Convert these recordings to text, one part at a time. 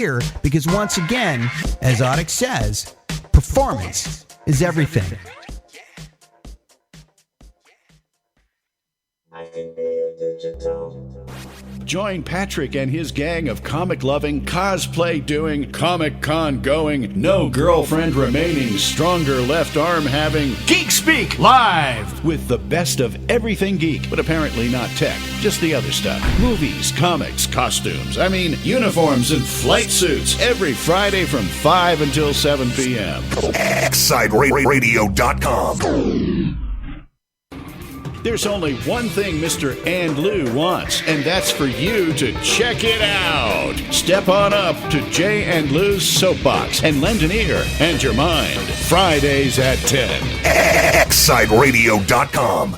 here because once again, as Audix says, performance is everything. Join Patrick and his gang of comic-loving, cosplay-doing, Comic-Con-going, no-girlfriend-remaining, stronger left arm-having, Geek Speak Live! With the best of everything geek, but apparently not tech, just the other stuff. Movies, comics, costumes, uniforms and flight suits, every Friday from 5 until 7 p.m. XSideRadio.com. There's only one thing Mr. And Lou wants, and that's for you to check it out. Step on up to Jay and Lou's Soapbox and lend an ear and your mind. Fridays at 10. XSideRadio.com.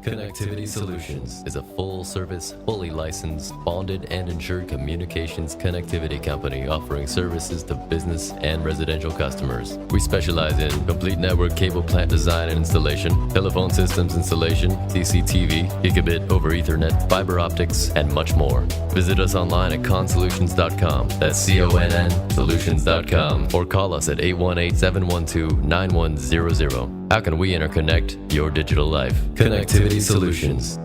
Connectivity Solutions is a full-service, fully licensed, bonded, and insured communications connectivity company offering services to business and residential customers. We specialize in complete network cable plant design and installation, telephone systems installation, CCTV, gigabit over Ethernet, fiber optics, and much more. Visit us online at consolutions.com. That's CONN solutions.com, or call us at 818-712-9100. How can we interconnect your digital life? Connectivity Solutions.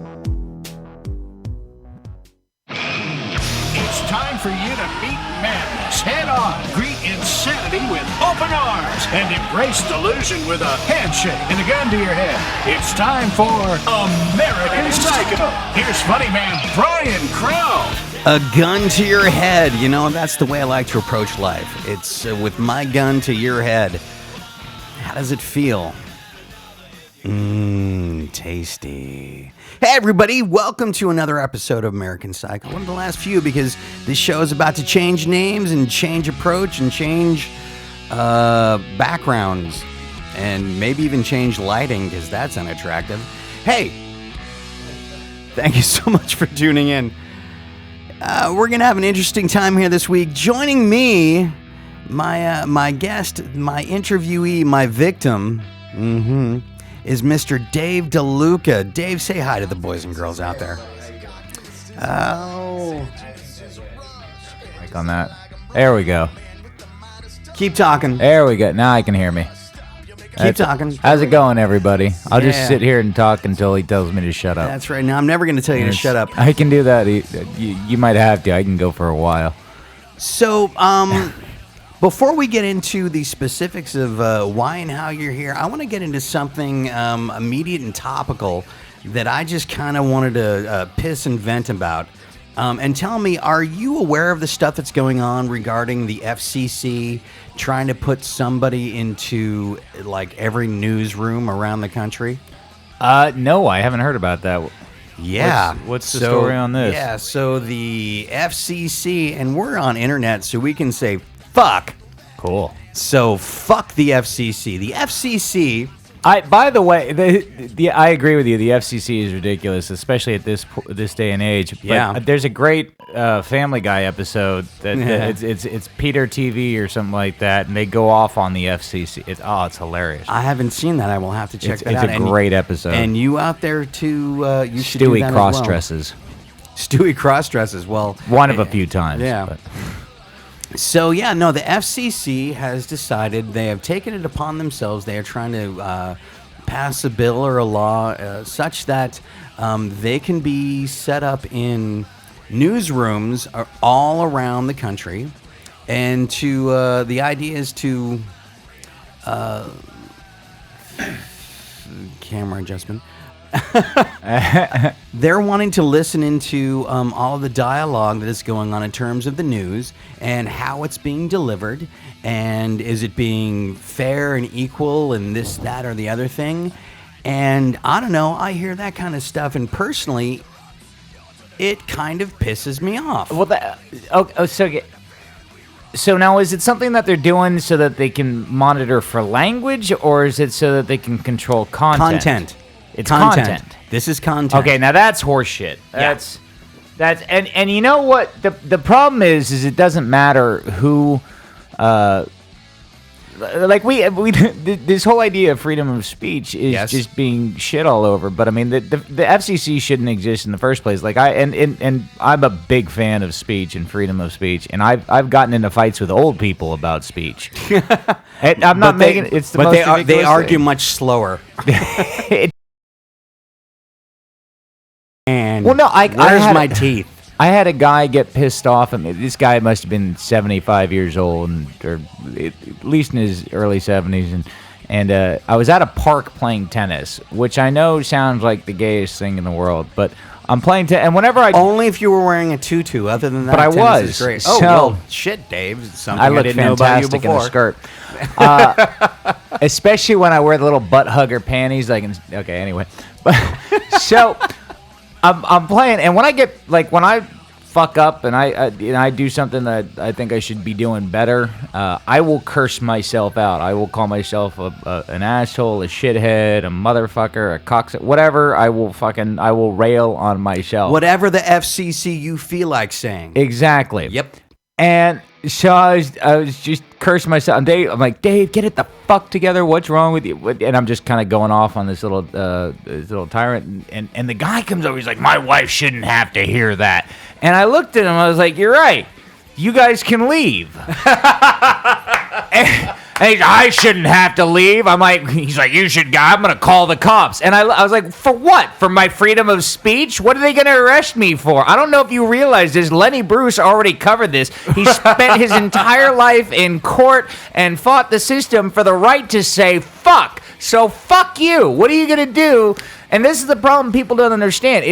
It's time for you to meet madness head on. Greet insanity with open arms and embrace delusion with a handshake and a gun to your head. It's time for American Psycho. Here's funny man Brian Crow. A gun to your head. You know, that's the way I like to approach life. It's with my gun to your head. How does it feel? Tasty. Hey, everybody. Welcome to another episode of American Psycho. One of the last few because this show is about to change names and change approach and change backgrounds and maybe even change lighting because that's unattractive. Hey, thank you so much for tuning in. We're going to have an interesting time here this week. Joining me, my guest, my interviewee, my victim, is Mr. Dave De Luca. Dave, say hi to the boys and girls out there. Oh. Like on that. There we go. Keep talking. There we go. Now I can hear me. Keep talking. How's it going, everybody? I'll just sit here and talk until he tells me to shut up. That's right. Now, I'm never going to tell you to shut up. I can do that. You might have to. I can go for a while. So, before we get into the specifics of why and how you're here, I want to get into something immediate and topical that I just kind of wanted to piss and vent about. And tell me, are you aware of the stuff that's going on regarding the FCC trying to put somebody into like every newsroom around the country? No, I haven't heard about that. Yeah. What's the story on this? Yeah, so the FCC, and we're on internet, so we can say fuck. Cool. So fuck the FCC. The FCC. By the way, I agree with you. The FCC is ridiculous, especially at this day and age. But yeah. There's a great Family Guy episode that it's Peter TV or something like that, and they go off on the FCC. It's hilarious. I haven't seen that. I will have to check that out. It's a great episode. And you out there too? You should Stewie do that cross as well. dresses. Stewie cross dresses. Well, one of a few times. Yeah. But. So, yeah, no, the FCC has decided they have taken it upon themselves. They are trying to pass a bill or a law such that they can be set up in newsrooms all around the country. And to the idea is to camera adjustment. They're wanting to listen into all of the dialogue that is going on in terms of the news and how it's being delivered, and is it being fair and equal and this, that, or the other thing. And I don't know, I hear that kind of stuff, and personally, it kind of pisses me off. Well, so now is it something that they're doing so that they can monitor for language, or is it so that they can control content? It's content. This is content. Okay, now that's horseshit. That's and you know what the problem is it doesn't matter who like we this whole idea of freedom of speech is just being shit all over. But I mean, the FCC shouldn't exist in the first place. Like and I'm a big fan of speech and freedom of speech, and I've gotten into fights with old people about speech. And I'm not making it's the most ridiculous they argue thing. much slower. And Well, no, where's my teeth? I had a guy get pissed off at me. This guy must have been 75 years old, or at least in his early 70s, and I was at a park playing tennis, which I know sounds like the gayest thing in the world, but I'm playing tennis, and whenever I only if you were wearing a tutu. Other than that, but I tennis was is great. so, Oh well, shit, Dave. Something I look didn't know about you fantastic in before. a skirt, especially when I wear the little butt hugger panties. Okay, anyway, so. I'm playing, and when I fuck up and I do something that I think I should be doing better, I will curse myself out. I will call myself an asshole, a shithead, a motherfucker, a cocksucker, whatever. I will rail on myself. Whatever the FCC you feel like saying. Exactly. Yep. And so I was just cursing myself. And I'm like, Dave, get it the fuck together. What's wrong with you? And I'm just kind of going off on this little tyrant. And the guy comes over. He's like, my wife shouldn't have to hear that. And I looked at him. I was like, you're right. You guys can leave. And I shouldn't have to leave. He's like, you should go. I'm going to call the cops. And I was like, for what? For my freedom of speech? What are they going to arrest me for? I don't know if you realize this. Lenny Bruce already covered this. He spent his entire life in court and fought the system for the right to say, fuck. So fuck you. What are you going to do? And this is the problem people don't understand.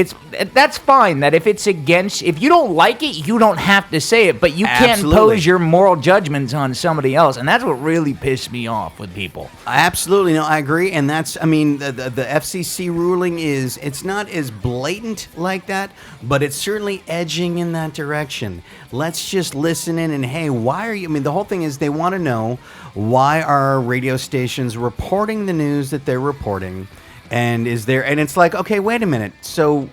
That's fine that if you don't like it, you don't have to say it, but you can't impose your moral judgments on somebody else. And that's what really pissed me off with people. Absolutely. No, I agree. And the FCC ruling it's not as blatant like that, but it's certainly edging in that direction. Let's just listen in and, hey, why are you, the whole thing is they want to know why are radio stations reporting the news that they're reporting. And it's like, okay, wait a minute. So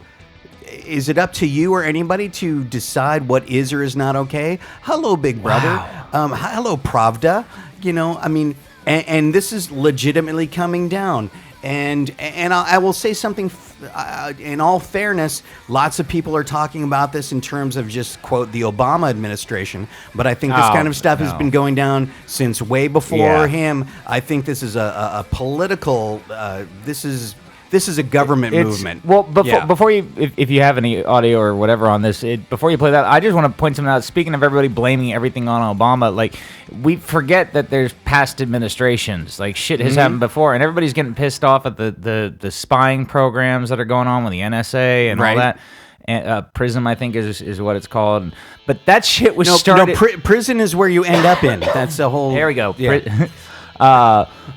is it up to you or anybody to decide what is or is not okay? Hello, Big Brother. Wow. Hello, Pravda. And this is legitimately coming down. And I will say something, in all fairness, lots of people are talking about this in terms of just, quote, the Obama administration. But I think this kind of stuff has been going down since way before him. I think this is a political, this is a government movement. Well, before you, if you have any audio or whatever on this, before you play that, I just want to point something out. Speaking of everybody blaming everything on Obama, like, we forget that there's past administrations. Like, shit has happened before, and everybody's getting pissed off at the spying programs that are going on with the NSA and all that. And, PRISM, I think, is what it's called. But that shit was started. No, prison is where you end up in. That's the whole. There we go. Yeah.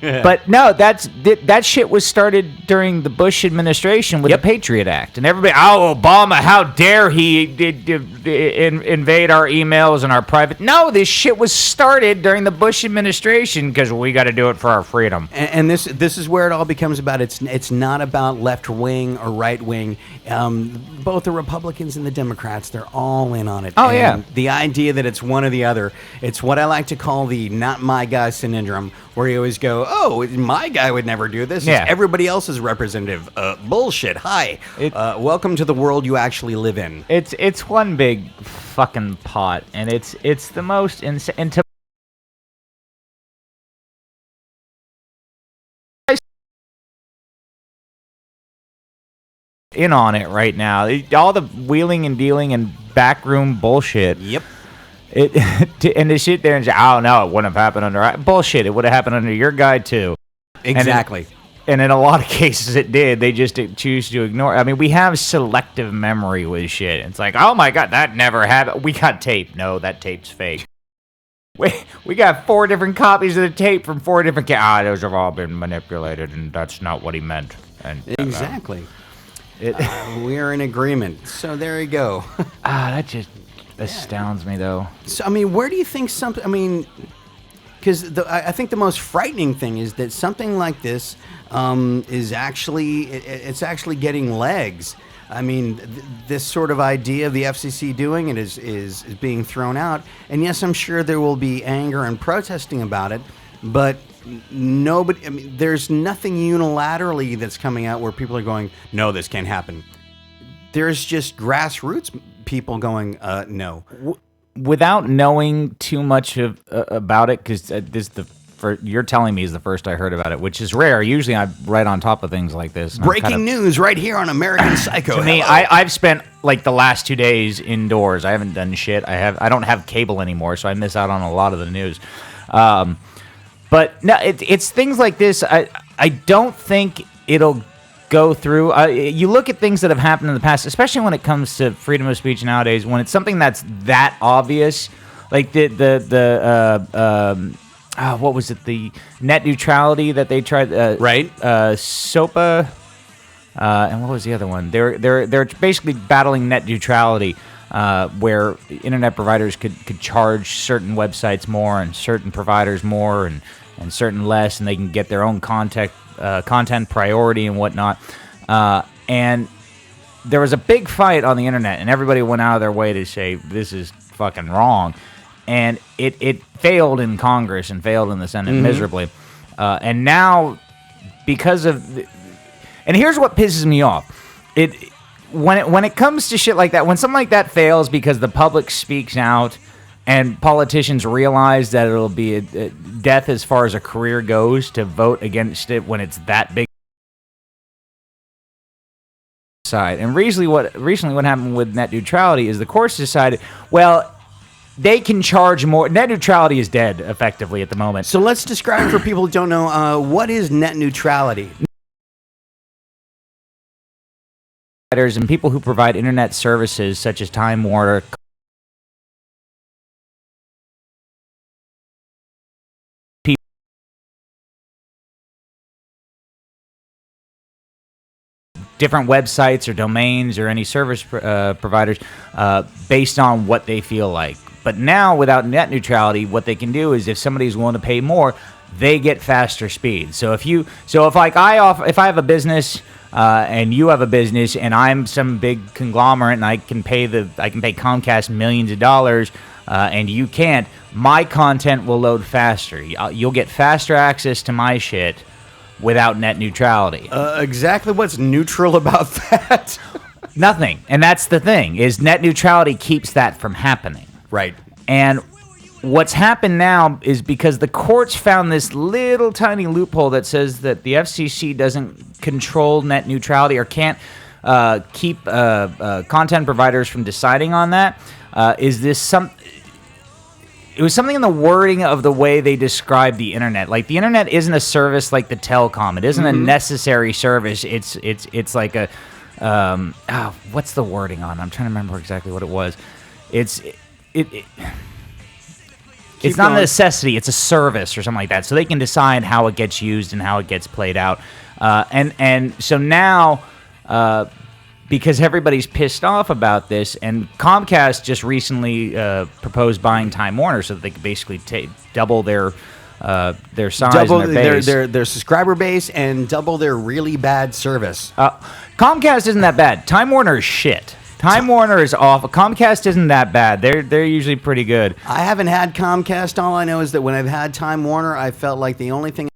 But no, that shit was started during the Bush administration with the Patriot Act, and everybody, Obama, how dare he invade our emails and our private? No, this shit was started during the Bush administration because we got to do it for our freedom. And this is where it all becomes about. It's not about left wing or right wing. Both the Republicans and the Democrats, they're all in on it. Oh, yeah. The idea that it's one or the other, it's what I like to call the not my guy syndrome, where you always go, oh, my guy would never do this. Yeah. It's everybody else's representative. Bullshit. Hi. Welcome to the world you actually live in. It's one big fucking pot, and it's the most insane. And in on it right now. All the wheeling and dealing and backroom bullshit. Yep. And to sit there and say, oh, no, it wouldn't have happened under... Bullshit, it would have happened under your guy, too. Exactly. And in a lot of cases it did. They just choose to ignore. I mean, we have selective memory with shit. It's like, oh, my God, that never happened. We got tape. No, that tape's fake. We got 4 different copies of the tape from 4 different... those have all been manipulated, and that's not what he meant. And exactly. We are in agreement. So there you go. That just astounds me, though. So, I mean, where do you think something... I mean, because I think the most frightening thing is that something like this is actually... It's actually getting legs. I mean, this sort of idea of the FCC doing it is being thrown out. And yes, I'm sure there will be anger and protesting about it. but nobody. I mean, there's nothing unilaterally that's coming out where people are going, "No, this can't happen." There's just grassroots people going, "No." Without knowing too much about it, because you're telling me is the first I heard about it, which is rare. Usually I'm right on top of things like this. Breaking news right here on American Psycho. To me, I've spent like the last 2 days indoors. I haven't done shit. I don't have cable anymore, so I miss out on a lot of the news. But no, it's things like this. I don't think it'll go through. You look at things that have happened in the past, especially when it comes to freedom of speech nowadays. When it's something that's that obvious, like what was it? The net neutrality that they tried. Right. SOPA. And what was the other one? They're basically battling net neutrality, where internet providers could charge certain websites more and certain providers more and certain less, and they can get their own content priority and whatnot. And there was a big fight on the internet, and everybody went out of their way to say this is fucking wrong. And it failed in Congress and failed in the Senate miserably. And now, because of... And here's what pisses me off. When it comes to shit like that, when something like that fails because the public speaks out and politicians realize that it'll be a death as far as a career goes to vote against it when it's that big side. And recently what happened with net neutrality is the courts decided, well, they can charge more. Net neutrality is dead, effectively, at the moment. So let's describe for people who don't know, what is net neutrality? And people who provide internet services such as Time Warner, different websites or domains or any service providers based on what they feel like. But now, without net neutrality, what they can do is if somebody's willing to pay more, they get faster speed. So if I have a business and you have a business and I'm some big conglomerate and I can pay Comcast millions of dollars and you can't, my content will load faster. You'll get faster access to my shit without net neutrality. Exactly what's neutral about that? Nothing. And that's the thing, is net neutrality keeps that from happening. Right. And what's happened now is because the courts found this little tiny loophole that says that the FCC doesn't control net neutrality or can't keep content providers from deciding on that. It was something in the wording of the way they describe the internet. Like, the internet isn't a service like the telecom. It isn't a necessary service. It's like a what's the wording on? I'm trying to remember exactly what it was. It's not a necessity. It's a service or something like that. So they can decide how it gets used and how it gets played out. And so now, because everybody's pissed off about this, and Comcast just recently proposed buying Time Warner so that they could basically double their size, double and their base. their subscriber base, and double their really bad service. Comcast isn't that bad. Time Warner is shit. Time Warner is awful. Comcast isn't that bad. They're usually pretty good. I haven't had Comcast. All I know is that when I've had Time Warner, I felt like the only thing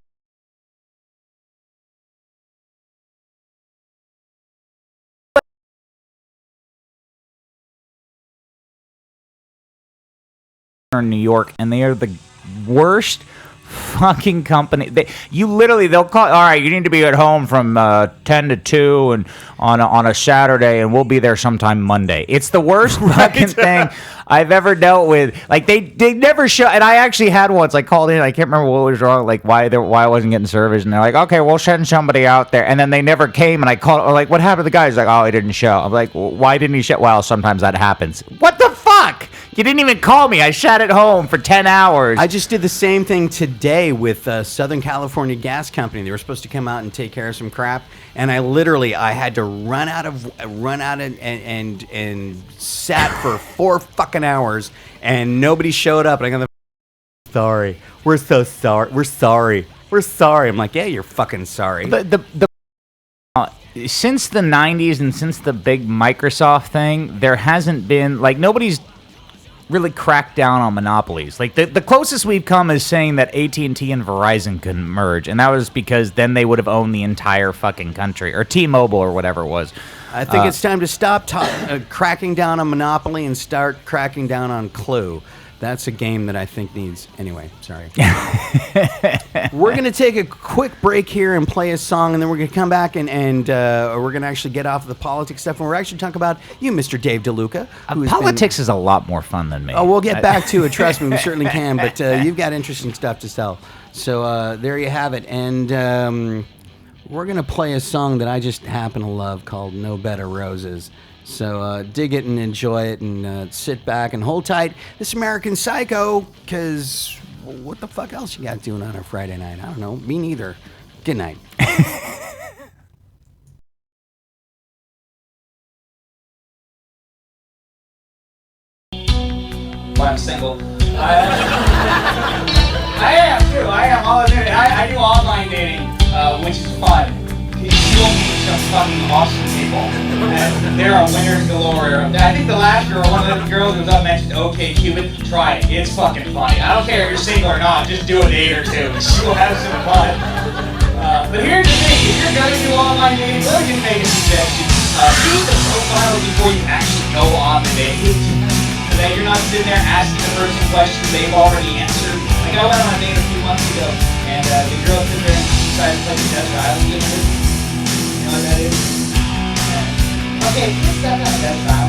in New York, and they are the worst fucking company. They'll call, all right, you need to be at home from 10 to 2 and on a Saturday, and we'll be there sometime Monday. It's the worst fucking thing I've ever dealt with. Like, they never show, and I actually had once, I called in, I can't remember what was wrong, like why I wasn't getting service, and they're like, okay, we'll send somebody out there, and then they never came, and I called, or like, what happened to the guy? He's like, oh, he didn't show. I'm like, well, why didn't he show? Well, sometimes that happens. What the fuck? You didn't even call me. I sat at home for 10 hours. I just did the same thing today with Southern California Gas Company. They were supposed to come out and take care of some crap, and I had to run out and sat for 4 fucking hours, and nobody showed up. And I got sorry, we're so sorry, we're sorry. I'm like, yeah, you're fucking sorry. Since the 90s and since the big Microsoft thing, there hasn't been, like, nobody's really crack down on monopolies. Like the closest we've come is saying that AT&T and Verizon can merge, and that was because then they would have owned the entire fucking country, or T-Mobile or whatever it was. I think it's time to stop cracking down on Monopoly and start cracking down on Clue. That's a game that I think needs... Anyway, sorry. We're going to take a quick break here and play a song, and then we're going to come back and we're going to actually get off of the politics stuff, and we're actually talking about you, Mr. Dave De Luca. Politics is a lot more fun than me. Oh, we'll get back to it. Trust me, we certainly can, but you've got interesting stuff to tell. So there you have it, and we're going to play a song that I just happen to love called No Bed of Roses. So dig it and enjoy it, and sit back and hold tight. This American Psycho, because what the fuck else you got doing on a Friday night? I don't know. Me neither. Good night. I'm single. I am too. I am. I'll admit it. I do online dating, which is fun. You will meet some fucking awesome people. And there are winners galore. I think the last girl, one of the girls who was up mentioned OkCupid. Try it. It's fucking funny. I don't care if you're single or not. Just do a date or two. You'll have some fun. But here's the thing. If you're going to do online dating, let me just make a suggestion. Read the profile before you actually go on the date. So that you're not sitting there asking the person questions they've already answered. Like I went on a date a few months ago, and the girl stood there and decided to play the desert island game with me. You know what that is? Yeah. Okay, let's step out of that style.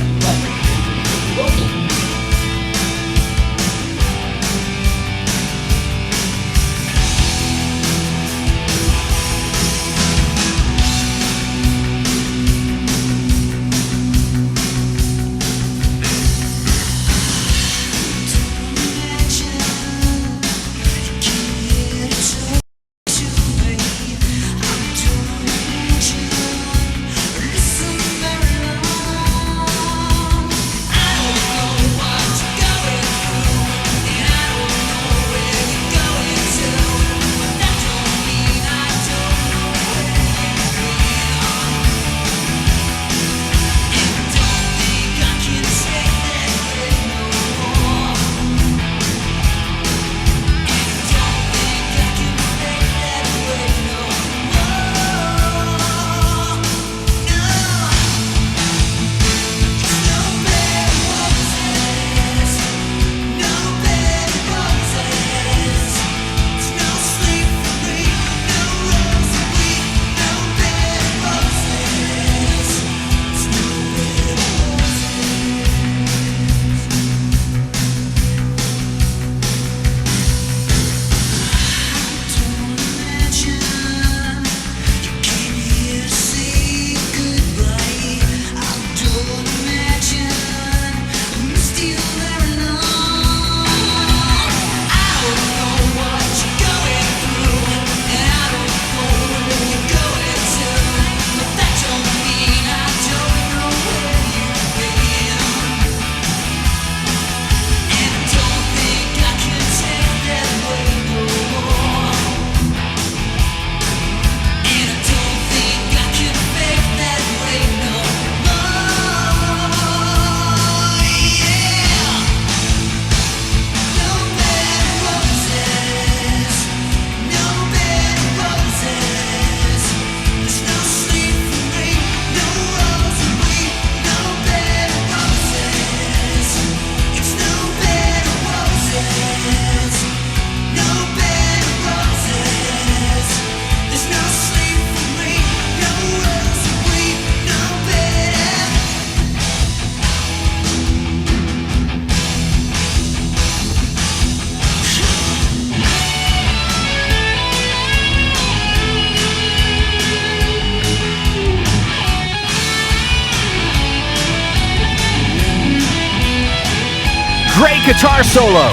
Great guitar solo.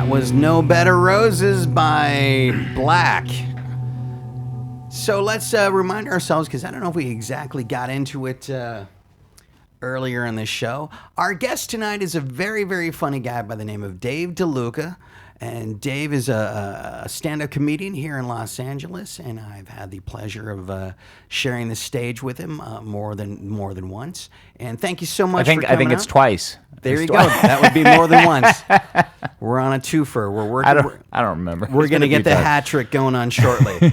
That was No Better Roses by Black. So let's remind ourselves, because I don't know if we exactly got into it earlier in the show. Our guest tonight is a very, very funny guy by the name of Dave De Luca. And Dave is a stand-up comedian here in Los Angeles, and I've had the pleasure of sharing the stage with him more than once. And thank you so much. I think it's twice. There you go. That would be more than once. We're on a twofer. We're working. I don't remember. We're going to get the hat trick going on shortly.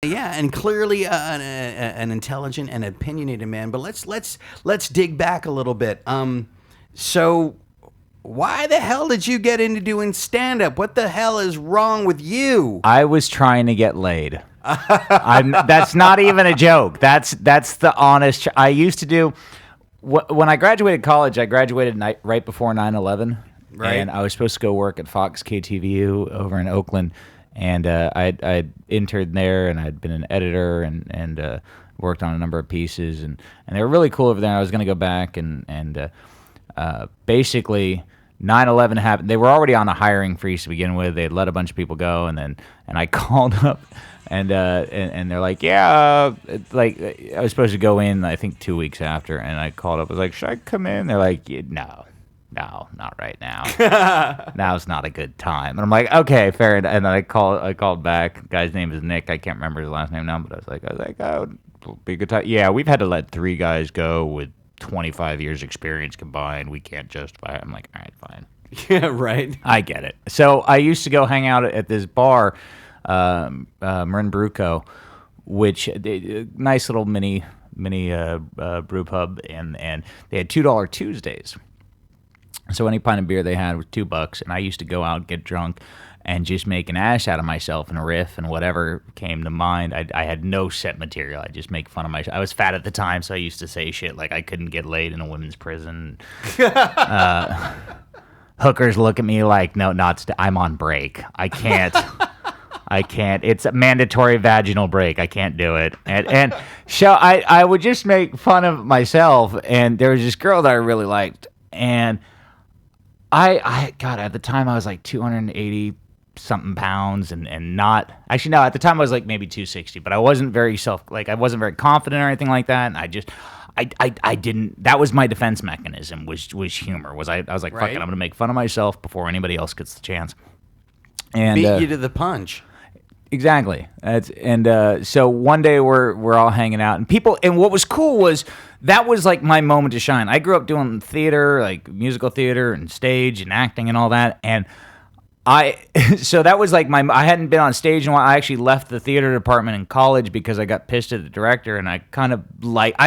Yeah, and clearly an intelligent and opinionated man. But let's dig back a little bit. So why the hell did you get into doing stand-up? What the hell is wrong with you? I was trying to get laid. That's not even a joke. That's the honest. I used to do. When I graduated college, I graduated right before 9/11, right? And I was supposed to go work at Fox KTVU over in Oakland, and I'd interned there, and I'd been an editor and worked on a number of pieces, and they were really cool over there. I was going to go back, and basically 9/11 happened. They were already on a hiring freeze to begin with. They had let a bunch of people go, and I called up. And they're like, yeah, like I was supposed to go in, I think 2 weeks after, and I called up. I was like, should I come in? They're like, no, not right now. Now's not a good time. And I'm like, okay, fair enough. And then I called back. The guy's name is Nick. I can't remember his last name now, but I was like, oh, it'll be a good time. Yeah, we've had to let 3 guys go with 25 years experience combined. We can't justify it. I'm like, all right, fine. Yeah, right. I get it. So I used to go hang out at this bar, Marin Brew Co., which nice little mini brew pub, and they had $2 Tuesdays. So any pint of beer they had was $2, and I used to go out, get drunk, and just make an ass out of myself and a riff and whatever came to mind. I had no set material. I just make fun of myself. I was fat at the time, so I used to say shit like I couldn't get laid in a women's prison. Hookers look at me like, no, I'm on break. I can't. It's a mandatory vaginal break. I can't do it. And so I would just make fun of myself. And there was this girl that I really liked. And God, at the time I was like 280 something pounds and not, actually no, at the time I was like maybe 260, but I wasn't very I wasn't very confident or anything like that. And I didn't, that was my defense mechanism was humor. I was like, right. Fuck it, I'm going to make fun of myself before anybody else gets the chance. And beat you to the punch. Exactly. So one day we're all hanging out, and what was cool was that was like my moment to shine. I grew up doing theater, like musical theater and stage and acting and all that, and so that was like I hadn't been on stage in a while. I actually left the theater department in college because I got pissed at the director, and I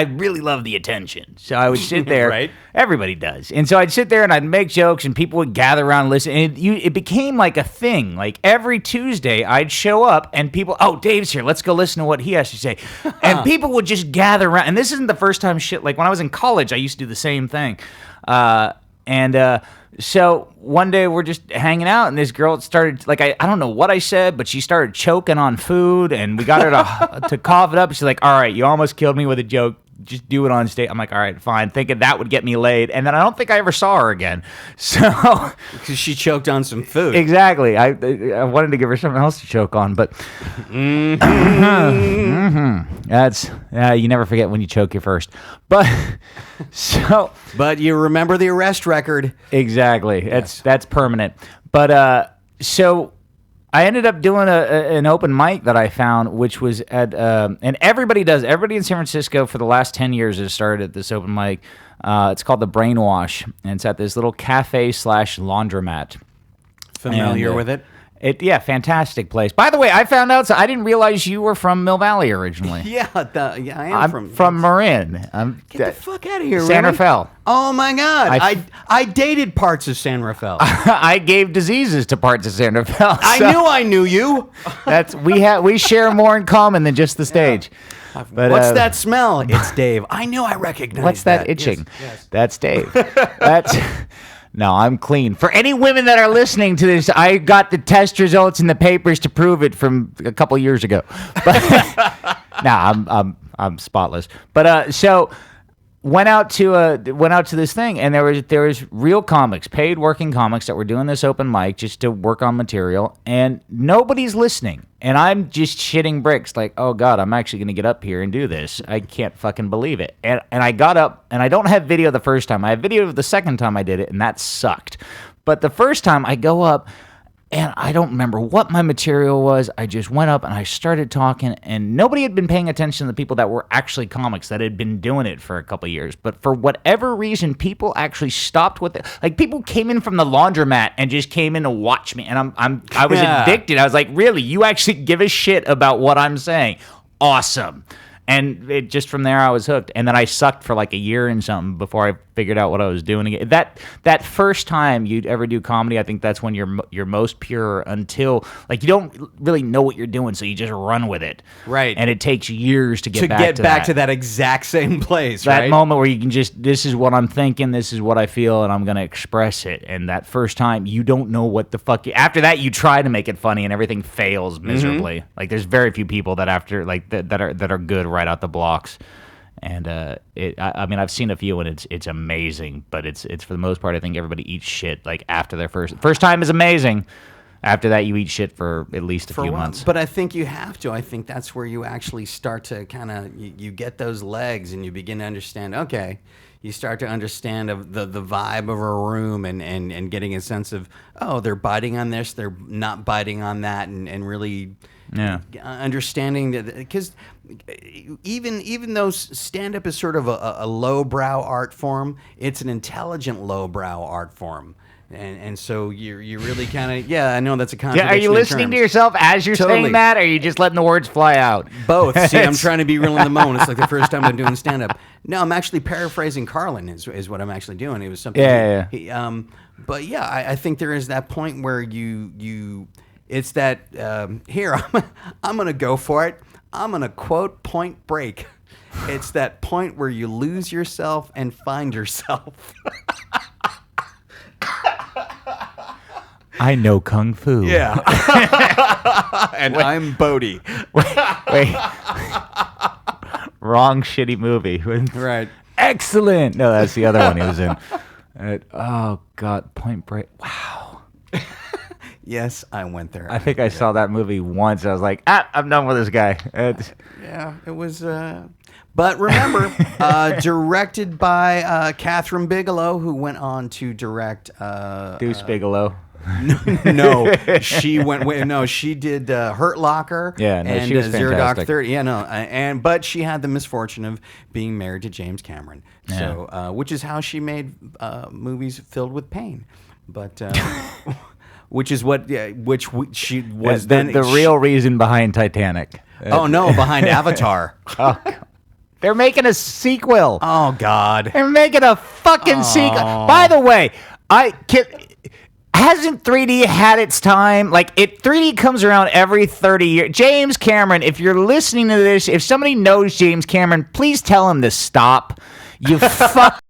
really love the attention. So I would sit there. Right. Everybody does. And so I'd sit there and I'd make jokes, and people would gather around and listen. And it became like a thing. Like every Tuesday I'd show up and people, oh, Dave's here. Let's go listen to what he has to say. And people would just gather around. And this isn't the first time like when I was in college, I used to do the same thing. So one day we're just hanging out, and this girl started, like, I don't know what I said, but she started choking on food, and we got her to cough it up. She's like, all right, you almost killed me with a joke. Just do it on stage. I'm like, all right, fine. Thinking that would get me laid. And then I don't think I ever saw her again. So because she choked on some food. Exactly. I wanted to give her something else to choke on, but that's you never forget when you choke your first. But you remember the arrest record. Exactly. Yes. That's permanent. But so I ended up doing an open mic that I found, which was at and everybody in San Francisco for the last 10 years has started at this open mic. It's called The Brainwash, and it's at this little cafe/laundromat. Familiar with it? Yeah, fantastic place. By the way, I found out, so I didn't realize you were from Mill Valley originally. Yeah, I am from Marin. Get the fuck out of here, San really? Rafael. Oh my God, I dated parts of San Rafael. I gave diseases to parts of San Rafael. So I knew you. We share more in common than just the stage. Yeah. But, what's that smell? It's Dave. I knew I recognized what's that itching? Yes. That's Dave. No, I'm clean. For any women that are listening to this, I got the test results in the papers to prove it from a couple years ago. But I'm spotless. But so went out to this thing, and there was real comics, paid working comics that were doing this open mic just to work on material, and nobody's listening. And I'm just shitting bricks, like, oh God, I'm actually gonna get up here and do this. I can't fucking believe it. And I got up, and I don't have video the first time. I have video of the second time I did it, and that sucked. But the first time I go up, and I don't remember what my material was. I just went up and I started talking, and nobody had been paying attention to the people that were actually comics that had been doing it for a couple of years. But for whatever reason, people actually stopped with it. Like, people came in from the laundromat and just came in to watch me, and I was addicted. I was like, really? You actually give a shit about what I'm saying? Awesome. And it just from there I was hooked. And then I sucked for like a year and something before I figured out what I was doing again. That first time you'd ever do comedy, I think that's when you're most pure, until like you don't really know what you're doing, so you just run with it. Right. And it takes years to get back to that exact same place. That right? moment where you can just, this is what I'm thinking, this is what I feel, and I'm gonna express it. And that first time you don't know what the fuck. After that you try to make it funny and everything fails miserably. Like there's very few people that after like that are good right out the blocks. And I mean, I've seen a few, and it's amazing. But it's for the most part, I think everybody eats shit like after their first time is amazing. After that, you eat shit for at least a few months. But I think you have to. I think that's where you actually start to kind of you get those legs, and you begin to understand. Okay, you start to understand of the vibe of a room, and getting a sense of, oh, they're biting on this, they're not biting on that, and really. Yeah, understanding that, because even though stand-up is sort of a lowbrow art form, it's an intelligent lowbrow art form, and so you really kind of I know that's a contradiction. Yeah, are you listening to yourself as you're saying that, or are you just letting the words fly out? Both. See, I'm trying to be real in the moment. It's like the first time I'm doing stand-up. No, I'm actually paraphrasing Carlin is what I'm actually doing. It was something. But yeah, I think there is that point where you. It's that, here, I'm going to go for it. I'm going to quote Point Break. It's that point where you lose yourself and find yourself. I know Kung Fu. Yeah. And I'm Bodhi. Wait. Wrong shitty movie. Right. Excellent. No, that's the other one he was in. Oh, God. Point Break. Wow. Yes, I went there. I think I saw that movie once. I was like, I'm done with this guy. Yeah, it was. But remember, directed by Catherine Bigelow, who went on to direct Deuce Bigelow. No, she went. No, she did Hurt Locker. Yeah, no, and she was Zero fantastic. Dark 30. Yeah, no, but she had the misfortune of being married to James Cameron. So, which is how she made movies filled with pain. But. Which is what, she was the real reason behind Titanic. Oh no, behind Avatar. Oh, they're making a sequel. Oh God, they're making a fucking sequel. By the way, hasn't 3D had its time? Like 3D comes around every 30 years. James Cameron, if you're listening to this, if somebody knows James Cameron, please tell him to stop. You fuck.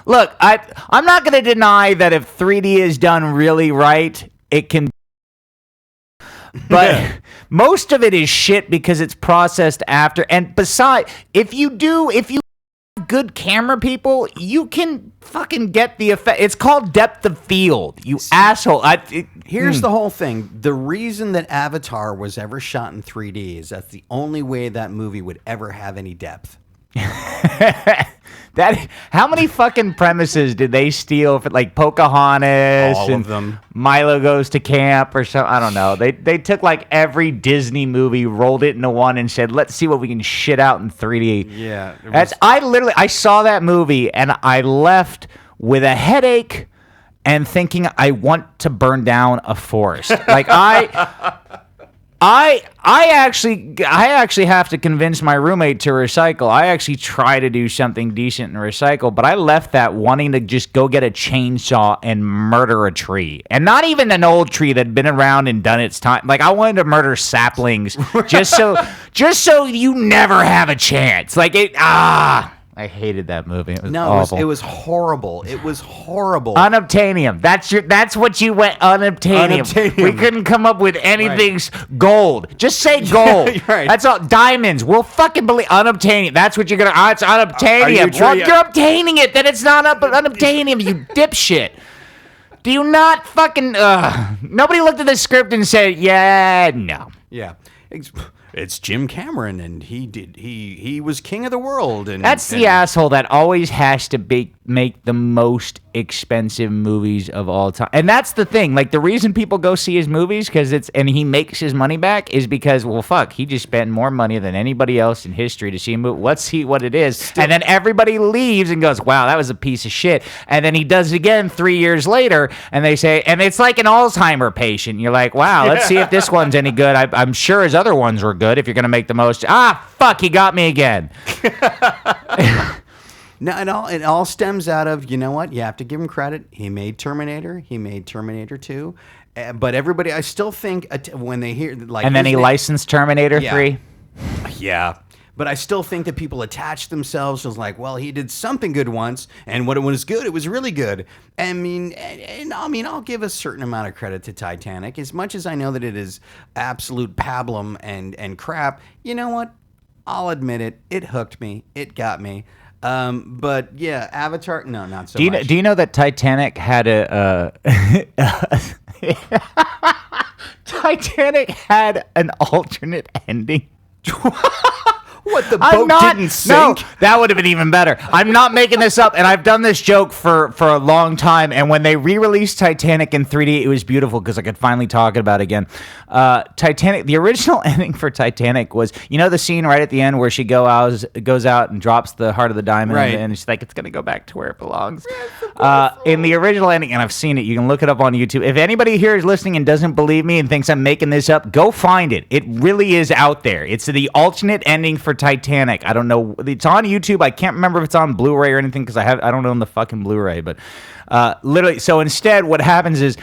Look, I'm not going to deny that if 3D is done really right, it can. But most of it is shit because it's processed after. And besides, if you have good camera people, you can fucking get the effect. It's called depth of field, you asshole. Here's the whole thing. The reason that Avatar was ever shot in 3D is that's the only way that movie would ever have any depth. How many fucking premises did they steal for, like Pocahontas? All of them. Milo Goes to Camp or something. I don't know. They took like every Disney movie, rolled it into one, and said, "Let's see what we can shit out in 3D." Yeah, I saw that movie and I left with a headache and thinking I want to burn down a forest. Like I actually have to convince my roommate to recycle. I actually try to do something decent and recycle, but I left that wanting to just go get a chainsaw and murder a tree. And not even an old tree that had been around and done its time. Like I wanted to murder saplings just so you never have a chance. Like I I hated that movie. It was No, awful. it was horrible. It was horrible. Unobtainium. That's what you went. Unobtainium. Unobtainium. We couldn't come up with anything gold. Just say gold. Right. That's all. Diamonds. We'll fucking believe unobtainium. That's what you're gonna. It's unobtainium. sure Well, you- you're obtaining it. Then it's not unobtainium. You dipshit. Do you not fucking? Nobody looked at the script and said, "Yeah, no." Yeah. It's Jim Cameron, and he was king of the world. And That's the asshole that always has to make the most expensive movies of all time. And that's the thing. Like, the reason people go see his movies and he makes his money back is because, well, fuck, he just spent more money than anybody else in history to see a movie. Let's see what it is. And then everybody leaves and goes, wow, that was a piece of shit. And then he does it again 3 years later, and they say, and it's like an Alzheimer patient. You're like, wow, let's see if this one's any good. I'm sure his other ones were good if you're going to make the most. Fuck, he got me again. No, it all stems out of, you know what? You have to give him credit. He made Terminator. He made Terminator 2. But everybody, I still think when they hear like, And then he licensed Terminator Yeah. 3. Yeah. But I still think that people attach themselves as like, well, he did something good once, and when it was good, it was really good. I mean, I'll give a certain amount of credit to Titanic, as much as I know that it is absolute pablum and crap. You know what? I'll admit it. It hooked me. It got me. But yeah, Avatar, no, not so much. Do you know that Titanic had Titanic had an alternate ending? What, the boat didn't sink? No, that would have been even better. I'm not making this up, and I've done this joke for a long time. And when they re-released Titanic in 3D, it was beautiful because I could finally talk about it again. Titanic, the original ending for Titanic was, you know, the scene right at the end where she goes out and drops the heart of the diamond, Right. and she's like, it's gonna go back to where it belongs. In the original ending, and I've seen it, you can look it up on YouTube. If anybody here is listening and doesn't believe me and thinks I'm making this up, go find it. It really is out there. It's the alternate ending for Titanic. I don't know. It's on YouTube. I can't remember if it's on Blu-ray or anything because I don't own the fucking Blu-ray. But literally, so instead, what happens is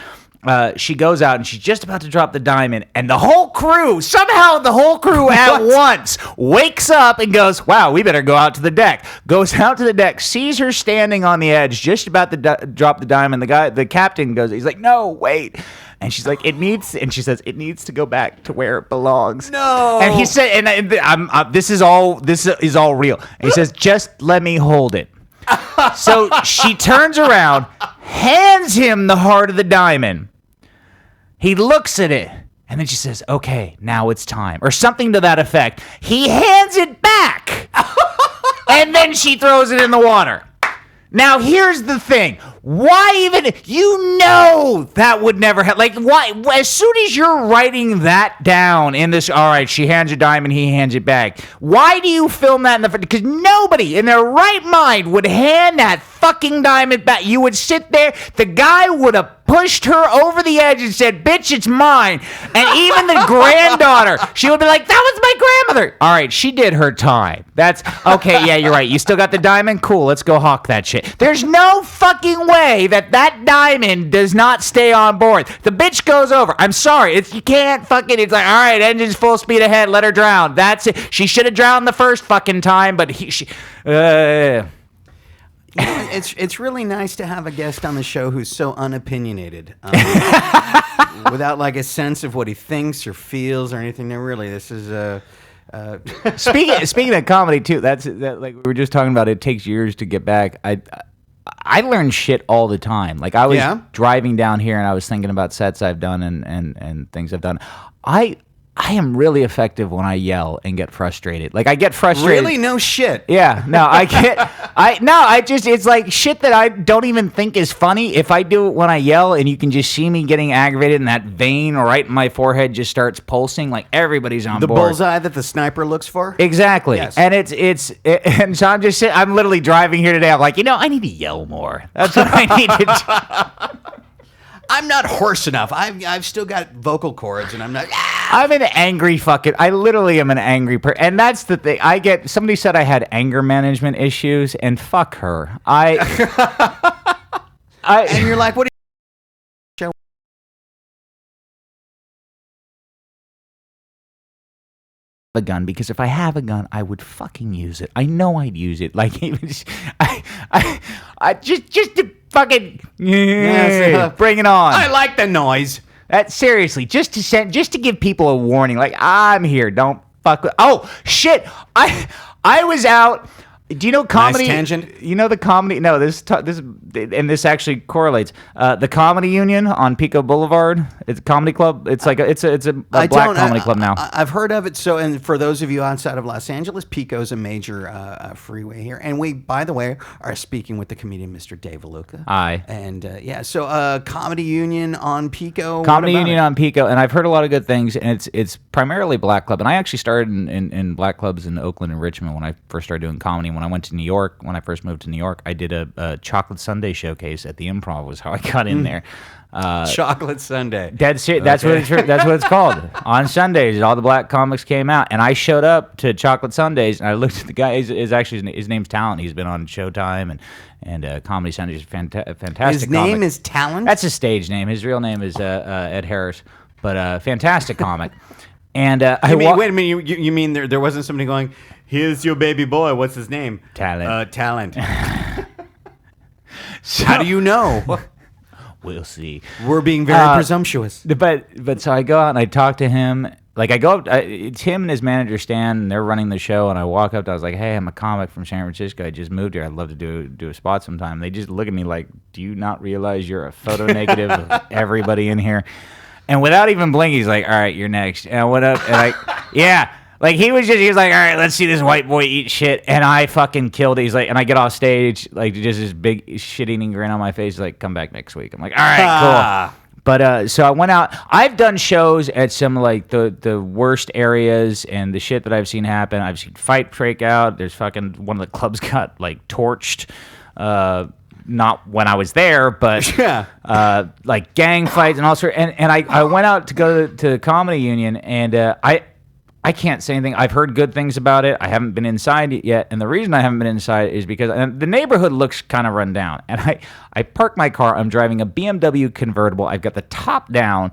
she goes out and she's just about to drop the diamond, and the whole crew at once wakes up and goes, wow, we better go out to the deck. Goes out to the deck, sees her standing on the edge, just about to drop the diamond. The captain goes, he's like, no, wait. And she's like, she says, it needs to go back to where it belongs. No. And he said, this is all real. And he says, just let me hold it. So she turns around, hands him the heart of the diamond. He looks at it, and then she says, okay, now it's time. Or something to that effect. He hands it back. And then she throws it in the water. Now, here's the thing. Why even, that would never happen. Like, why, as soon as you're writing that down in this, all right, she hands a diamond, he hands it back. Why do you film that because nobody in their right mind would hand that fucking diamond back. You would sit there, the guy would have pushed her over the edge and said, bitch, it's mine. And even the granddaughter, she would be like, that was my grandmother. All right, she did her time. That's, okay, yeah, you're right. You still got the diamond? Cool, let's go hawk that shit. There's no fucking way that diamond does not stay on board. The bitch goes over. I'm sorry, you can't fucking, it's like, all right, engine's full speed ahead, let her drown. That's it. She should have drowned the first fucking time, but You know, it's really nice to have a guest on the show who's so unopinionated, without like a sense of what he thinks or feels or anything. No, really, this is Speaking of comedy too, that like we were just talking about. It takes years to get back. I learn shit all the time. Like I was driving down here and I was thinking about sets I've done and things I've done. I am really effective when I yell and get frustrated. Like I get frustrated. Really? No shit. Yeah, no, it's like shit that I don't even think is funny. If I do it when I yell and you can just see me getting aggravated and that vein right in my forehead just starts pulsing, like everybody's on The board. bullseye that the sniper looks for? Exactly. Yes. And and so I'm just I'm literally driving here today. I'm like, I need to yell more. That's what I need to do. I'm not hoarse enough. I've still got vocal cords, and I'm not. I'm an angry fucking. I literally am an angry person, and that's the thing. Somebody said I had anger management issues, and fuck her. And you're like, what? a gun because if I have a gun, I would fucking use it. I know I'd use it. Like, even I just to fucking bring it on. I like the noise. Seriously, just to give people a warning. Like, I'm here. Don't fuck with. Oh shit! I was out. Do you know comedy? Nice tangent. You know the comedy? No, this actually correlates. The Comedy Union on Pico Boulevard. It's a comedy club. It's like it's a black comedy club now. I've heard of it. So, and for those of you outside of Los Angeles, Pico's a major freeway here. And we, by the way, are speaking with the comedian Mr. Dave De Luca. Hi. And so Comedy Union on Pico. Comedy Union on Pico, and I've heard a lot of good things. And it's primarily black club. And I actually started in black clubs in Oakland and Richmond when I first started doing comedy. When I went to New York, when I first moved to New York, I did a chocolate sundae showcase at the Improv. Was how I got in there. Chocolate sundae. That's what it's called. On Sundays, all the black comics came out, and I showed up to Chocolate Sundays, and I looked at the guy. His name's Talent. He's been on Showtime and Comedy Sundays. Fantastic. His name comic. is Talent. That's his stage name. His real name is Ed Harris, but fantastic comic. And wait a minute. You mean there wasn't somebody going, "Here's your baby boy. What's his name?" Talent. Talent. How do you know? We'll see. We're being very presumptuous. But so I go out and I talk to him. Like I go up, it's him and his manager Stan, and they're running the show. And I walk up, I was like, "Hey, I'm a comic from San Francisco. I just moved here. I'd love to do a spot sometime." They just look at me like, "Do you not realize you're a photo negative of everybody in here?" And without even blinking, he's like, "All right, you're next." And I went up and yeah. Like he was like, "All right, let's see this white boy eat shit," and I fucking killed it. He's like, and I get off stage, like just this big shit-eating grin on my face. He's like, "Come back next week." I'm like, "All right, cool." But so I went out. I've done shows at some like the worst areas and the shit that I've seen happen. I've seen fight break out. There's fucking one of the clubs got like torched. Not when I was there, but like gang fights and all sorts. And I went out to go to Comedy Union, and I can't say anything. I've heard good things about it. I haven't been inside it yet. And the reason I haven't been inside is because the neighborhood looks kind of run down. And I park my car. I'm driving a BMW convertible. I've got the top down.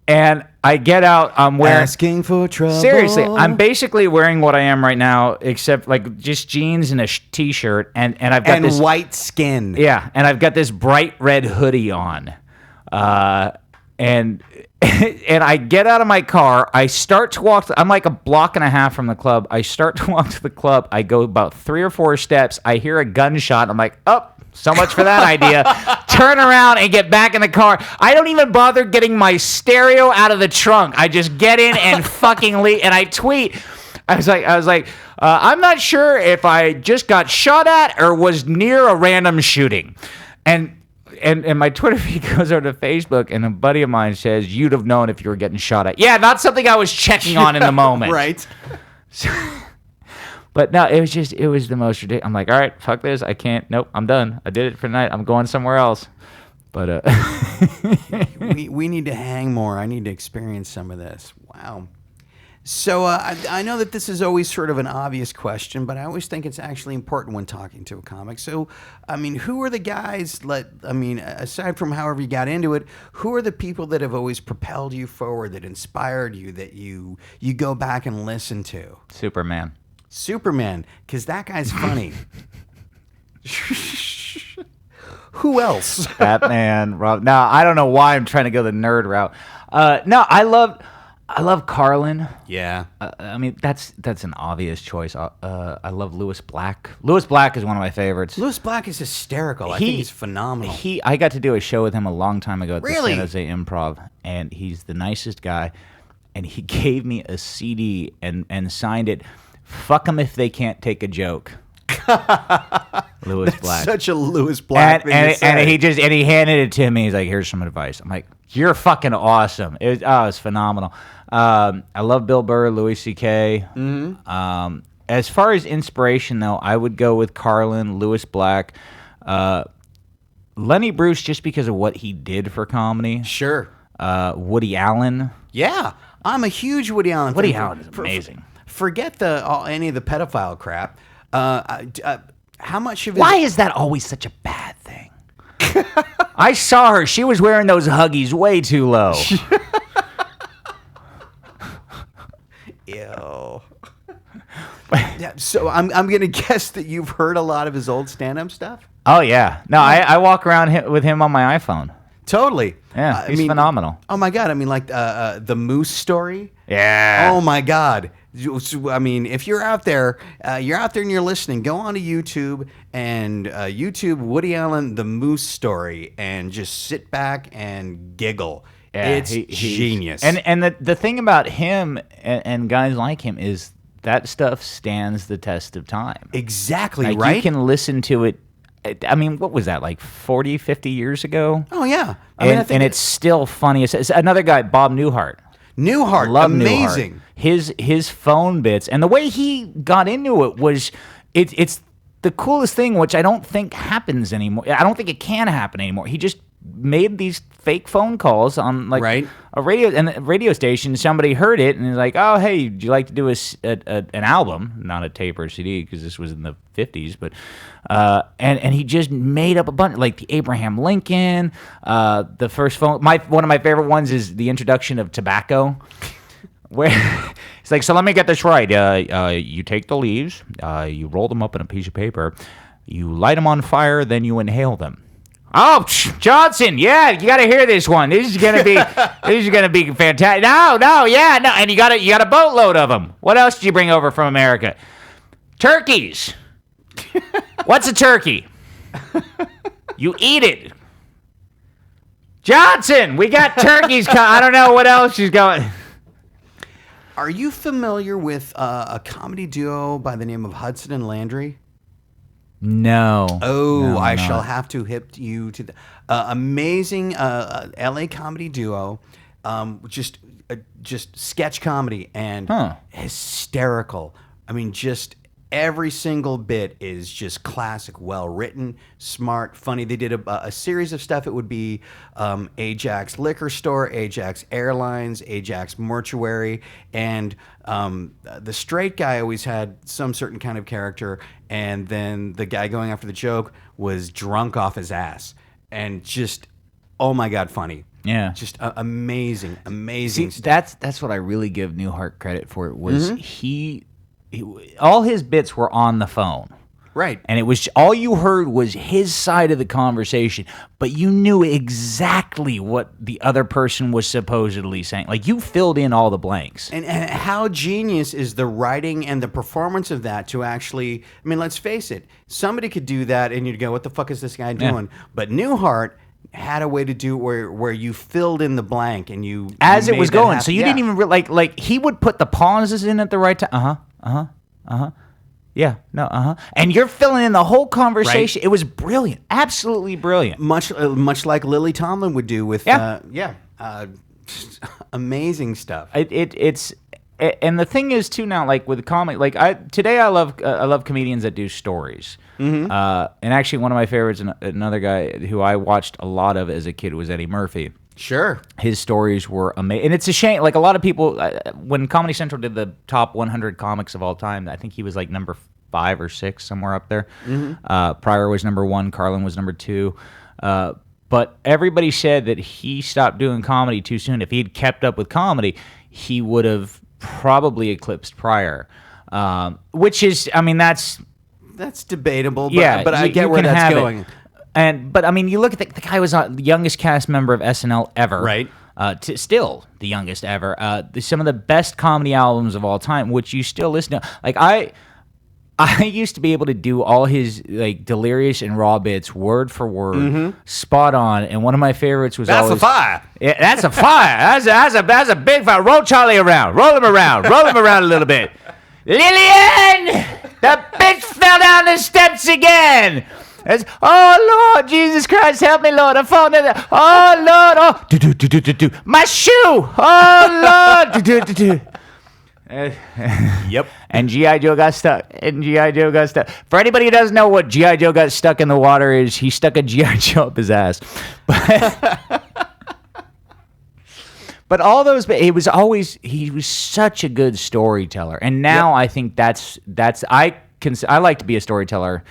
And I get out. I'm wearing... Asking for trouble. Seriously. I'm basically wearing what I am right now, except like just jeans and a T-shirt. And I've got this... white skin. Yeah. And I've got this bright red hoodie on. And I get out of my car. I start to walk. I'm like a block and a half from the club. I start to walk to the club. I go about 3 or 4 steps. I hear a gunshot. I'm like, oh, so much for that idea. Turn around and get back in the car. I don't even bother getting my stereo out of the trunk. I just get in and fucking leave. And I tweet. I was like, I'm not sure if I just got shot at or was near a random shooting. And my Twitter feed goes over to Facebook, and a buddy of mine says, "You'd have known if you were getting shot at." Yeah, not something I was checking on in the moment. Right. So, but no, it was the most ridiculous. I'm like, all right, fuck this. I can't. Nope, I'm done. I did it for the night. I'm going somewhere else. But we need to hang more. I need to experience some of this. Wow. So I know that this is always sort of an obvious question, but I always think it's actually important when talking to a comic. So, I mean, who are the guys, aside from however you got into it, who are the people that have always propelled you forward, that inspired you, that you go back and listen to? Superman, because that guy's funny. Who else? Batman, Rob. Now, I don't know why I'm trying to go the nerd route. No, I love Carlin. Yeah. I mean, that's an obvious choice. I love Louis Black. Louis Black is one of my favorites. Louis Black is hysterical. I think he's phenomenal. I got to do a show with him a long time ago at the Really? San Jose Improv, and he's the nicest guy. And he gave me a CD and signed it, "Fuck 'em if they can't take a joke." Louis Black. Such a Louis Black thing to say. And he handed it to me. He's like, "Here's some advice." I'm like, "You're fucking awesome." It was phenomenal. I love Bill Burr, Louis C.K. Mm-hmm. As far as inspiration, though, I would go with Carlin, Louis Black, Lenny Bruce, just because of what he did for comedy. Sure. Woody Allen. Yeah, I'm a huge Woody Allen fan. Woody Allen is amazing. Forget any of the pedophile crap. How much of it? Why is that always such a bad thing? I saw her. She was wearing those Huggies way too low. Ew. Yeah, so I'm gonna guess that you've heard a lot of his old stand-up stuff. Oh yeah, no, I walk around with him on my iPhone. Totally. Yeah, he's phenomenal. Oh my God! I mean, like the moose story. Yeah. Oh my God! I mean, if you're out there and you're listening, go on to YouTube and YouTube Woody Allen the Moose Story and just sit back and giggle. Yeah, it's genius. And the thing about him and guys like him is that stuff stands the test of time. Exactly, like, right? You can listen to it. I mean, what was that, like 40, 50 years ago? Oh, yeah. And it's still funny. It's another guy, Bob Newhart. Newhart, Love amazing. Newhart. His phone bits and the way he got into it was it's the coolest thing, which I don't think happens anymore. I don't think it can happen anymore. He just made these fake phone calls on like a radio station. Somebody heard it and is like, "Oh, hey, would you like to do an album, not a tape or a CD, because this was in the 50s?" But and he just made up a bunch, like the Abraham Lincoln, the first phone. One of my favorite ones is the introduction of tobacco, where it's like, so let me get this right. You take the leaves, you roll them up in a piece of paper, you light them on fire, then you inhale them. Oh, Johnson, yeah, you got to hear this one. This is gonna be fantastic. No, and you got a boatload of them. What else did you bring over from America? Turkeys. What's a turkey? You eat it. Johnson, we got turkeys. I don't know what else she's going. Are you familiar with a comedy duo by the name of Hudson and Landry? No. Oh, no, I shall have to hip you to the amazing LA comedy duo. Just sketch comedy and hysterical. I mean, just every single bit is just classic, well written, smart, funny. They did a series of stuff. It would be Ajax Liquor Store, Ajax Airlines, Ajax Mortuary, and the straight guy always had some certain kind of character, and then the guy going after the joke was drunk off his ass, and just, oh my God, funny. Yeah, just amazing See, stuff. That's what I really give Newhart credit for. It was he all his bits were on the phone. Right. And it was all you heard was his side of the conversation, but you knew exactly what the other person was supposedly saying. Like, you filled in all the blanks. And how genius is the writing and the performance of that to actually, I mean, let's face it, somebody could do that and you'd go, what the fuck is this guy doing? Yeah. But Newhart had a way to do where you filled in the blank and you as you it was going. So you didn't even like he would put the pauses in at the right time. Yeah, no, and you're filling in the whole conversation. Right. It was brilliant, absolutely brilliant. Much like Lily Tomlin would do with amazing stuff. It's and the thing is too now, like with comic, like I love comedians that do stories. Mm-hmm. And actually, one of my favorites, another guy who I watched a lot of as a kid, was Eddie Murphy. Sure. His stories were amazing. And it's a shame. Like, a lot of people, when Comedy Central did the top 100 comics of all time, I think he was like number 5 or 6, somewhere up there. Mm-hmm. Pryor was number 1. Carlin was number 2. But everybody said that he stopped doing comedy too soon. If he had kept up with comedy, he would have probably eclipsed Pryor. Which is, I mean, that's debatable. But, but I get where that's going. But I mean, you look at the guy was the youngest cast member of SNL ever, right? Still the youngest ever. Some of the best comedy albums of all time, which you still listen to. Like I used to be able to do all his like delirious and raw bits word for word, spot on. And one of my favorites was that's a fire. Yeah, that's a fire. That's a big fire. Roll Charlie around. Roll him around a little bit. Lillian, the bitch fell down the steps again. Oh, Lord, Jesus Christ, help me, Lord. I'm falling down there. Oh, Lord, oh, my shoe. Oh, Lord. Yep. And G.I. Joe got stuck. For anybody who doesn't know what G.I. Joe got stuck in the water is, he stuck a G.I. Joe up his ass. But all those, he was such a good storyteller. And now I think I like to be a storyteller.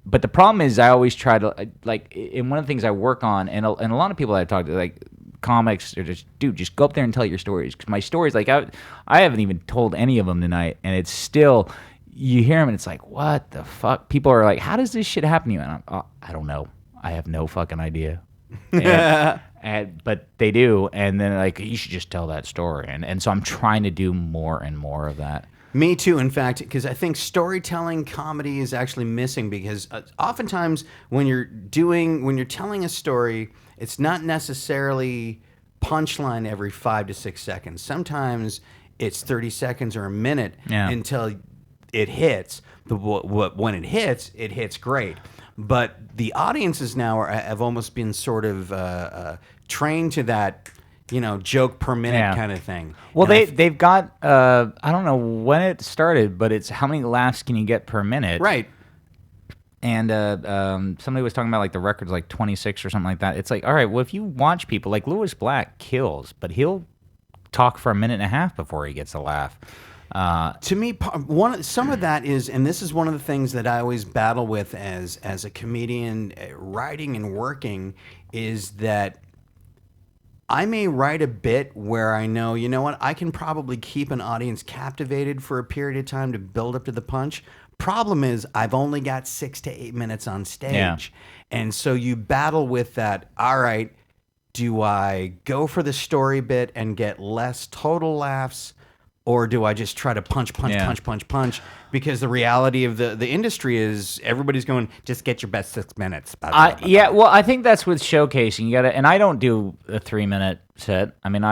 But the problem is, I always try to, like, and one of the things I work on, and a lot of people I've talked to, like, comics are just, dude, just go up there and tell your stories. Because my stories, like, I haven't even told any of them tonight, and it's still, you hear them and it's like, what the fuck? People are like, how does this shit happen to you? And I don't know. I have no fucking idea. But they do, and then like, you should just tell that story. And so I'm trying to do more and more of that. Me too, in fact, because I think storytelling comedy is actually missing because oftentimes when you're telling a story, it's not necessarily punchline every 5 to 6 seconds. Sometimes it's 30 seconds or a minute until it hits. But when it hits great. But the audiences now have almost been sort of trained to that, joke per minute kind of thing. Well, they've got, I don't know when it started, but it's how many laughs can you get per minute? Right. And somebody was talking about like the record's like 26 or something like that. It's like, all right, well, if you watch people, like Lewis Black kills, but he'll talk for a minute and a half before he gets a laugh. To me, some of that is, and this is one of the things that I always battle with as a comedian, writing and working, is that I may write a bit where I know, you know what, I can probably keep an audience captivated for a period of time to build up to the punch. Problem is, I've only got 6 to 8 minutes on stage. And so you battle with that, all right, do I go for the story bit and get less total laughs, or do I just try to punch? Because the reality of the industry is everybody's going, just get your best 6 minutes. Well, I think that's with showcasing. You gotta, and I don't do a 3-minute set. I mean,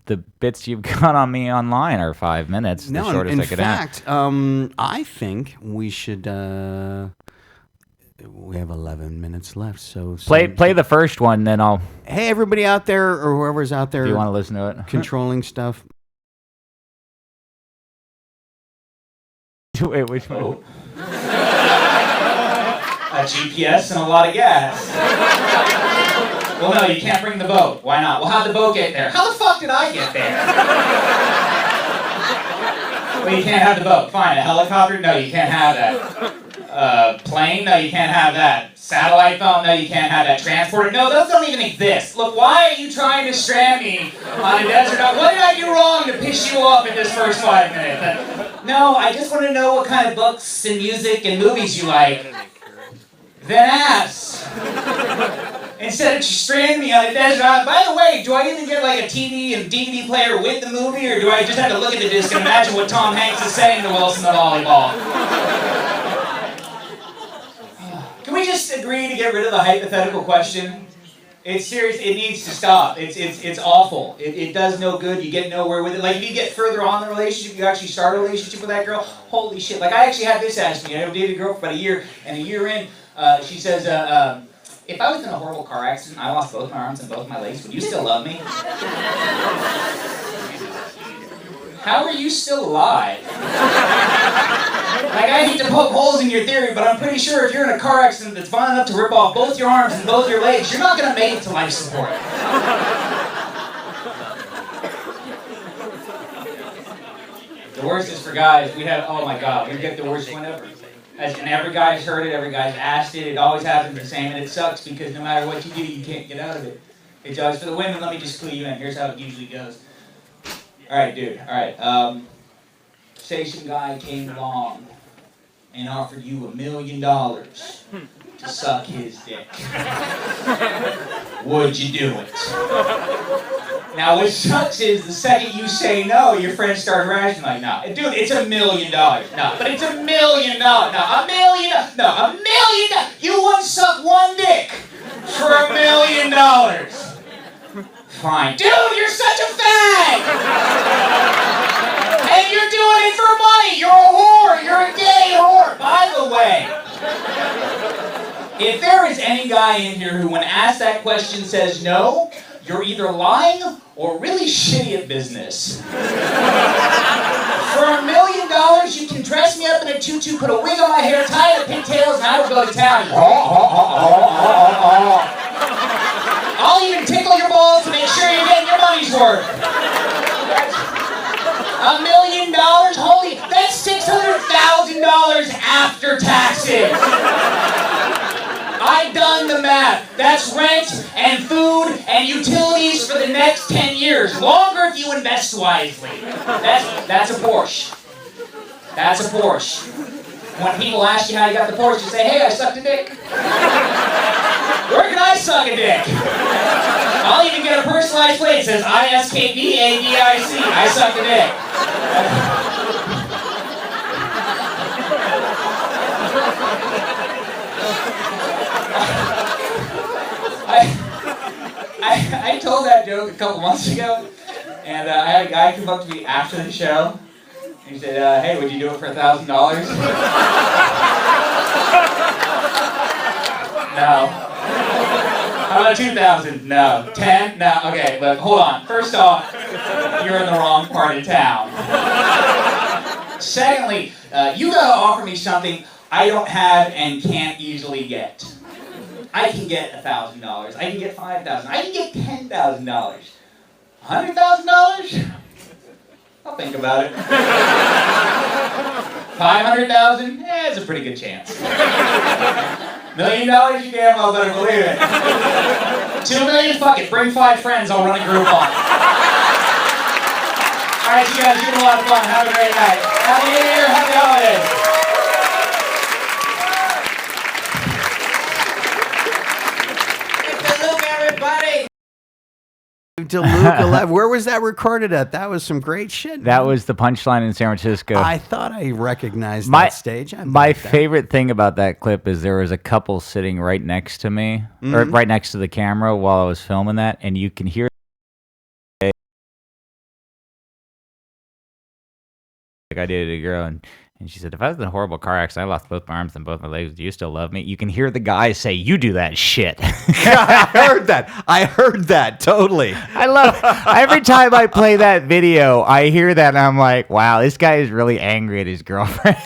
the bits you've got on me online are 5 minutes. No, the shortest in I could fact, I think we should. We have 11 minutes left, so play the first one, then I'll. Hey, everybody out there, or whoever's out there, If you want to listen to it, controlling stuff. Wait, which one? A GPS and a lot of gas. Well, no, you can't bring the boat. Why not? Well, how'd the boat get there? How the fuck did I get there? Well, you can't have the boat. Fine. A helicopter? No, you can't have that. Plane? No, you can't have that. Satellite phone? No, you can't have that. Transporter? No, those don't even exist. Look, why are you trying to strand me on a desert island? What did I do wrong to piss you off in this first 5 minutes? No, I just want to know what kind of books and music and movies you like. Then ask. Instead of stranding me on a desert island. By the way, do I even get like a TV and DVD player with the movie, or do I just have to look at the disc and imagine what Tom Hanks is saying to Wilson the volleyball? Can we just agree to get rid of the hypothetical question? It's serious. It needs to stop. It's awful. It does no good. You get nowhere with it. Like, if you get further on in the relationship, you actually start a relationship with that girl. Holy shit! Like, I actually had this asked me. I dated a girl for about a year, and a year in, she says, "If I was in a horrible car accident, I lost both my arms and both my legs, would you still love me?" How are you still alive? Like, I hate to poke holes in your theory, but I'm pretty sure if you're in a car accident that's violent enough to rip off both your arms and both your legs, you're not going to make it to life support. The worst is for guys. Oh my God, we get the worst one ever. And every guy's heard it, every guy's asked it, it always happens the same, and it sucks because no matter what you do, you can't get out of it. It's always for the women. Let me just clue you in. Here's how it usually goes. All right, dude. All right. Say some guy came along and offered you $1 million to suck his dick. Would you do it? Now, what sucks is the second you say no, your friends start rationing like, no, dude, it's $1 million. No, but it's $1 million. No, $1 million. No, $1 million. You wouldn't suck one dick for $1 million. Fine. Dude, you're such a fag! And you're doing it for money! You're a whore! You're a gay whore! By the way, if there is any guy in here who, when asked that question, says no, you're either lying or really shitty at business. For $1 million, you can dress me up in a tutu, put a wig on my hair, tie it to pigtails, and I will go to town. I'll even tickle your balls to make sure you're getting your money's worth. $1 million? Holy, that's $600,000 after taxes. I done the math. That's rent and food and utilities for the next 10 years. Longer if you invest wisely. That's a Porsche. That's a Porsche. When people ask you how you got the Porsche, you say, hey, I sucked a dick. Where can I suck a dick? I'll even get a personalized plate that says ISKVADIC. I sucked a dick. I told that joke a couple months ago, and I had a guy come up to me after the show. He said, hey, would you do it for $1,000? No. How about 2,000? No. 10? No. Okay, but hold on. First off, you're in the wrong part of town. Secondly, you gotta offer me something I don't have and can't easily get. I can get $1,000. I can get $5,000. I can get $10,000. $100,000? I'll think about it. 500,000? It's a pretty good chance. $1 million? You damn well better believe it. 2 million? Fuck it. Bring 5 friends. I'll run a group on. All right, you guys, you had a lot of fun. Have a great night. Happy New Year. Happy holidays. De Luca Live. Where was that recorded at? That was some great shit. That was the Punchline in San Francisco. I thought I recognized that stage. My favorite thing about that clip is there was a couple sitting right next to me, or right next to the camera while I was filming that, and you can hear like I did a girl, and she said, if I was in a horrible car accident, I lost both my arms and both my legs, do you still love me? You can hear the guy say, you do that shit. I heard that. I heard that. Totally. I love every time I play that video, I hear that and I'm like, wow, this guy is really angry at his girlfriend.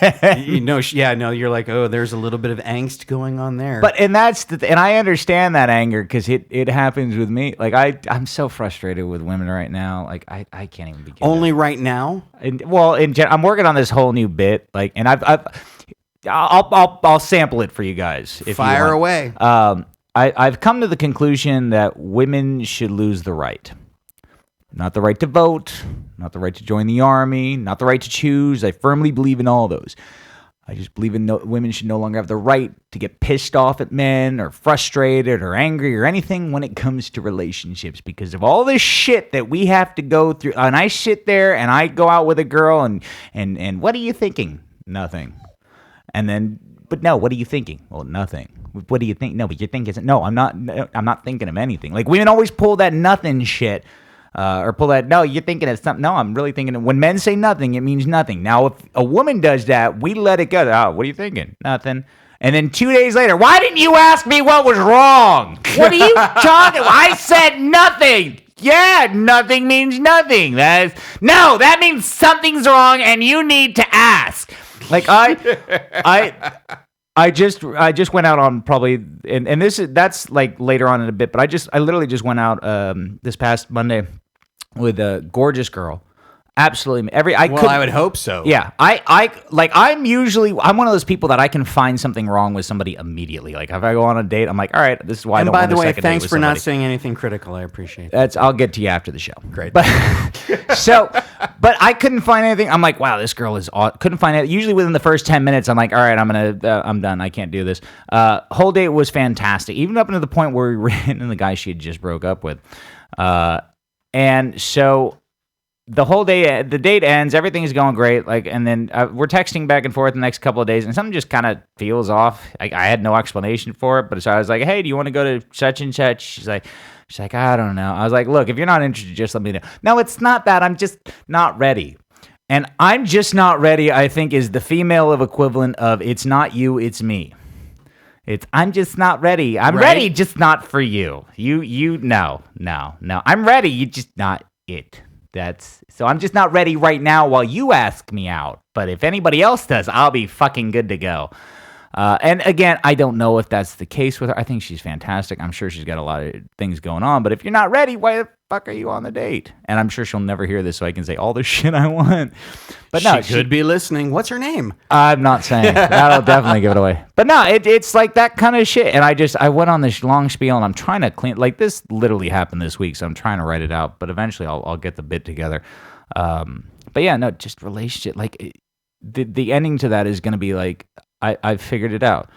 You're like, oh, there's a little bit of angst going on there. And I understand that anger because it happens with me. Like I'm so frustrated with women right now. Like I can't even begin. Only right now? I'm working on this whole new bit. Like, and I'll sample it for you guys. If Fire you away. I've come to the conclusion that women should lose the right. Not the right to vote, not the right to join the army, not the right to choose. I firmly believe in all those. I just believe women should no longer have the right to get pissed off at men or frustrated or angry or anything when it comes to relationships because of all this shit that we have to go through. And I sit there and I go out with a girl and what are you thinking? Nothing. And then, but no, what are you thinking? Well, nothing. What do you think? No, but you think no, I'm not thinking of anything. Like women always pull that nothing shit. Or pull that, no, you're thinking of something. No, I'm really thinking of, when men say nothing, it means nothing. Now, if a woman does that, we let it go. Oh, what are you thinking? Nothing. And then 2 days later, why didn't you ask me what was wrong? What are you talking about? I said nothing. Yeah, nothing means nothing. That means something's wrong and you need to ask. Like I just went out on probably, and that's like later on in a bit, but I literally just went out this past Monday with a gorgeous girl. Absolutely. I would hope so. Yeah. I'm one of those people that I can find something wrong with somebody immediately. Like if I go on a date, I'm like, all right, this is why I don't want a second date with somebody. And by the way, thanks for not saying anything critical. I appreciate that. I'll get to you after the show. Great. But I couldn't find anything. I'm like, wow, this girl is couldn't find it. Usually within the first 10 minutes, I'm like, all right, I'm done. I can't do this. Whole date was fantastic. Even up to the point where we ran into the guy she had just broke up with. And so the whole day, the date ends, everything is going great. Like, and then we're texting back and forth the next couple of days, and something just kind of feels off. I had no explanation for it, but so I was like, "Hey, do you want to go to such and such?" She's like, "I don't know." I was like, "Look, if you're not interested, just let me know." No, it's not that. I'm just not ready. And I'm just not ready, I think, is the female equivalent of "it's not you, it's me." I'm just not ready. I'm ready, just not for you. No. I'm ready, you just not it. So I'm just not ready right now while you ask me out. But if anybody else does, I'll be fucking good to go. And again, I don't know if that's the case with her. I think she's fantastic. I'm sure she's got a lot of things going on. But if you're not ready, why the fuck are you on the date? And I'm sure she'll never hear this, so I can say all the shit I want. But no, she could be listening. What's her name? I'm not saying. That'll definitely give it away. But no, it's like that kind of shit. And I went on this long spiel, and I'm trying to clean. Like, this literally happened this week, so I'm trying to write it out. But eventually, I'll get the bit together. But yeah, no, just relationship. Like, the ending to that is going to be like, I've figured it out.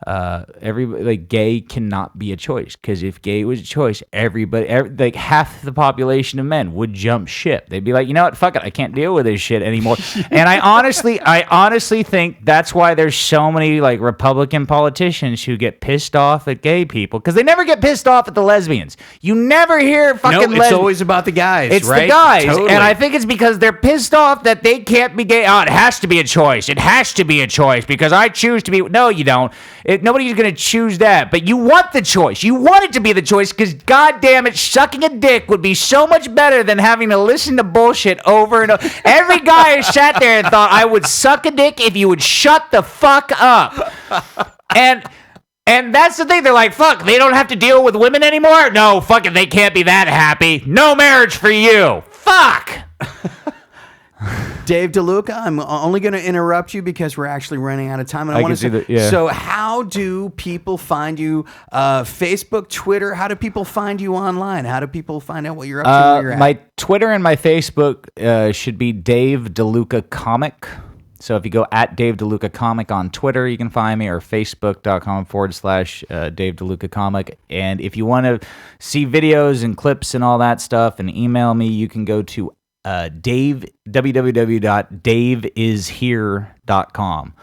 Gay cannot be a choice, because if gay was a choice, like half the population of men would jump ship. They'd be like, you know what, fuck it, I can't deal with this shit anymore. And I honestly think that's why there's so many like Republican politicians who get pissed off at gay people, because they never get pissed off at the lesbians. You never hear fucking lesbians. It's always about the guys. It's right? the guys, Totally. and I think it's because they're pissed off that they can't be gay. Oh, it has to be a choice. It has to be a choice because I choose to be. No, you don't. Nobody's going to choose that, but you want the choice. You want it to be the choice because, goddamn it, sucking a dick would be so much better than having to listen to bullshit over and over. Every guy has sat there and thought, I would suck a dick if you would shut the fuck up. And that's the thing. They're like, fuck, they don't have to deal with women anymore? No, fuck it, they can't be that happy. No marriage for you. Fuck. Dave De Luca, I'm only going to interrupt you because we're actually running out of time. And I want to say, that, yeah. So how do people find you? Facebook, Twitter, how do people find you online? How do people find out what you're up to, where you're at? My Twitter and my Facebook should be Dave De Luca Comic. So if you go at Dave De Luca Comic on Twitter, you can find me, or facebook.com/Dave De Luca Comic. And if you want to see videos and clips and all that stuff and email me, you can go to www.daveishere.com.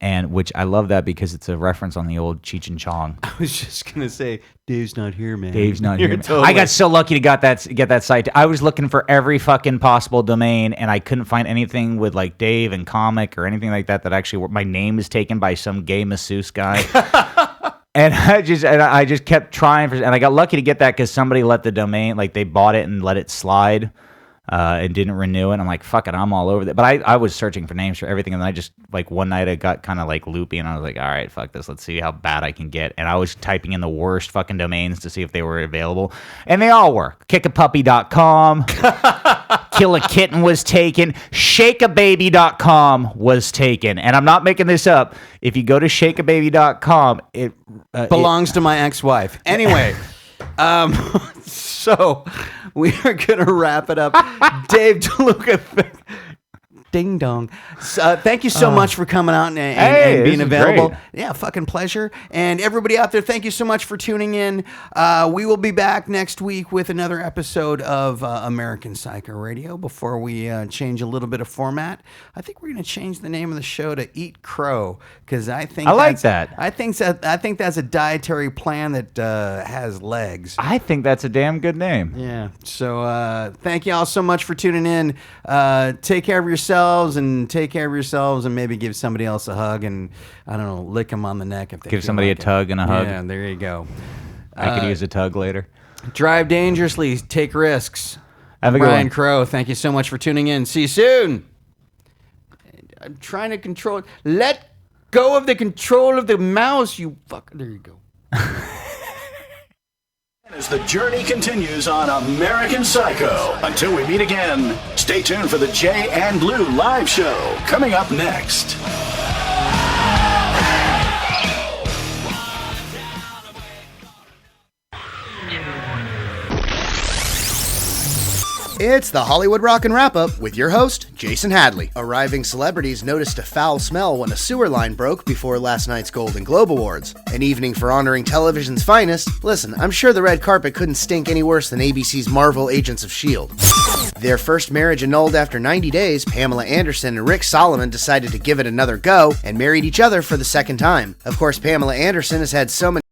And which I love that because it's a reference on the old Cheech and Chong. I was just going to say, Dave's not here, man. Dave's not here. Totally. I got so lucky to get that site. I was looking for every fucking possible domain, and I couldn't find anything with like Dave and comic or anything like that actually my name is taken by some gay masseuse guy. And I just kept trying and I got lucky to get that because somebody let the domain, like they bought it and let it slide. And didn't renew it. I'm like, fuck it, I'm all over that. But I was searching for names for everything, and then I just, like, one night I got kind of, like, loopy, and I was like, all right, fuck this, let's see how bad I can get. And I was typing in the worst fucking domains to see if they were available, and they all were. Kickapuppy.com, Kill a Kitten was taken, shakeababy.com was taken, and I'm not making this up. If you go to shakeababy.com, it belongs to my ex-wife. Anyway, so we are going to wrap it up. Dave De Luca, ding dong. Thank you so much for coming out and being available. Great. Yeah, fucking pleasure. And everybody out there, thank you so much for tuning in. We will be back next week with another episode of American Psycho Radio. Before we change a little bit of format, I think we're going to change the name of the show to Eat Crow, because I like that. I think that's a dietary plan that has legs. I think that's a damn good name. Yeah. So thank you all so much for tuning in. Take care of yourselves and maybe give somebody else a hug and, I don't know, lick them on the neck if they give somebody like a tug and a hug. Yeah, there you go. I could use a tug later. Drive dangerously, take risks. Have a good Brian one. Crow, thank you so much for tuning in. See you soon. I'm trying to control. Let go of the control of the mouse, you fuck. There you go. As the journey continues on American Psycho. Until we meet again, stay tuned for the Jay and Lou live show coming up next. It's the Hollywood Rockin' Wrap-Up with your host, Jason Hadley. Arriving celebrities noticed a foul smell when a sewer line broke before last night's Golden Globe Awards. An evening for honoring television's finest. Listen, I'm sure the red carpet couldn't stink any worse than ABC's Marvel Agents of S.H.I.E.L.D. Their first marriage annulled after 90 days, Pamela Anderson and Rick Solomon decided to give it another go and married each other for the second time. Of course, Pamela Anderson has had so many